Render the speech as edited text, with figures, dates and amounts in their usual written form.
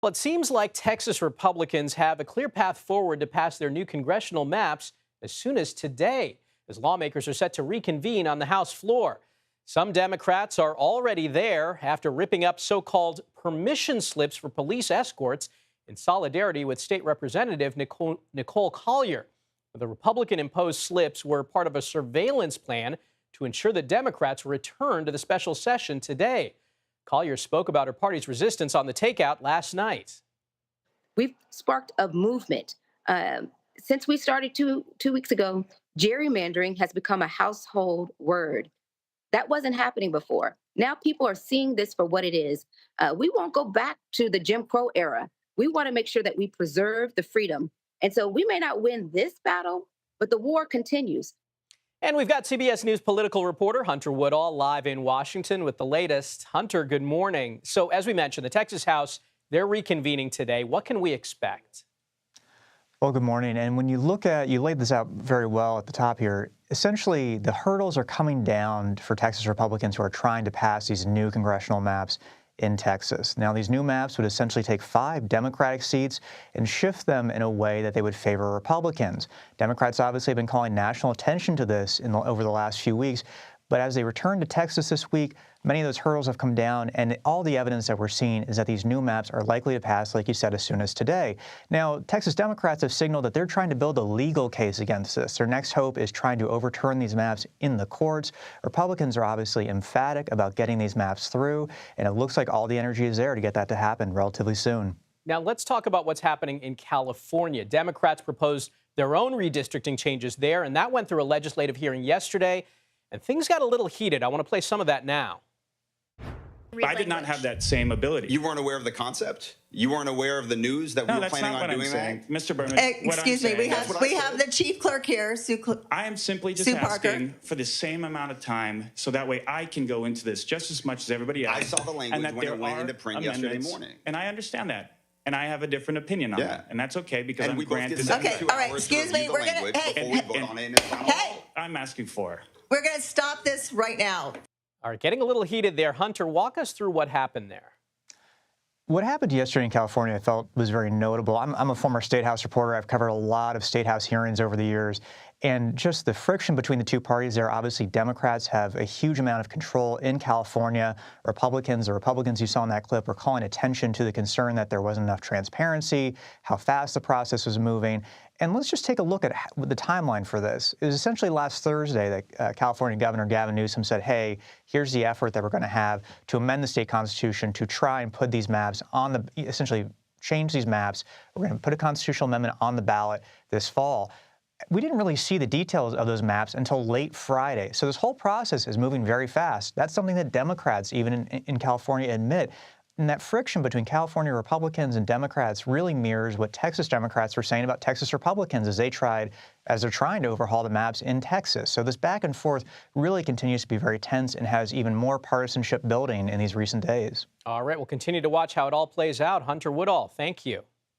Well, it seems like Texas Republicans have a clear path forward to pass their new congressional maps as soon as today, as lawmakers are set to reconvene on the House floor. Some Democrats are already there after ripping up so-called permission slips for police escorts in solidarity with State Representative Nicole Collier. The Republican-imposed slips were part of a surveillance plan to ensure that Democrats return to the special session today. Collier spoke about her party's resistance on the takeout last night. We've sparked a movement. Since we started two weeks ago, gerrymandering has become a household word. That wasn't happening before. Now people are seeing this for what it is. We won't go back to the Jim Crow era. We want to make sure that we preserve the freedom. And so we may not win this battle, but the war continues. And we've got CBS News political reporter Hunter Woodall live in Washington with the latest. Hunter, good morning. So as we mentioned, the Texas House, they're reconvening today. What can we expect? Well, good morning. And when you look at, you laid this out very well at the top here, essentially the hurdles are coming down for Texas Republicans who are trying to pass these new congressional maps in Texas. Now, these new maps would essentially take 5 Democratic seats and shift them in a way that they would favor Republicans. Democrats obviously have been calling national attention to this over the last few weeks, but as they return to Texas this week, many of those hurdles have come down, and all the evidence that we're seeing is that these new maps are likely to pass, like you said, as soon as today. Now, Texas Democrats have signaled that they're trying to build a legal case against this. Their next hope is trying to overturn these maps in the courts. Republicans are obviously emphatic about getting these maps through, and it looks like all the energy is there to get that to happen relatively soon. Now, let's talk about what's happening in California. Democrats proposed their own redistricting changes there, and that went through a legislative hearing yesterday, and things got a little heated. I want to play some of that now. I did not have that same ability. You weren't aware of the concept? You weren't aware of the news that we were planning on doing that? Mr. Berman, excuse me, we have the chief clerk here, I am simply just asking for the same amount of time so that way I can go into this just as much as everybody else. I saw the language when it went into print yesterday morning. And I understand that. And I have a different opinion on that. And that's okay because I'm granted. Okay, all right, excuse me, we're going to, I'm asking for. We're going to stop this right now. All right, getting a little heated there. Hunter, walk us through what happened there. What happened yesterday in California, I felt, was very notable. I'm a former State House reporter. I've covered a lot of State House hearings over the years. And just the friction between the two parties there, obviously Democrats have a huge amount of control in California. The Republicans you saw in that clip were calling attention to the concern that there wasn't enough transparency, how fast the process was moving. And let's just take a look at the timeline for this. It was essentially last Thursday that California Governor Gavin Newsom said, hey, here's the effort that we're going to have to amend the state constitution to try and put these maps on the, essentially change these maps. We're going to put a constitutional amendment on the ballot this fall. We didn't really see the details of those maps until late Friday. So this whole process is moving very fast. That's something that Democrats, even in California, admit. And that friction between California Republicans and Democrats really mirrors what Texas Democrats were saying about Texas Republicans as they're trying to overhaul the maps in Texas. So this back and forth really continues to be very tense and has even more partisanship building in these recent days. All right, we'll continue to watch how it all plays out. Hunter Woodall, thank you.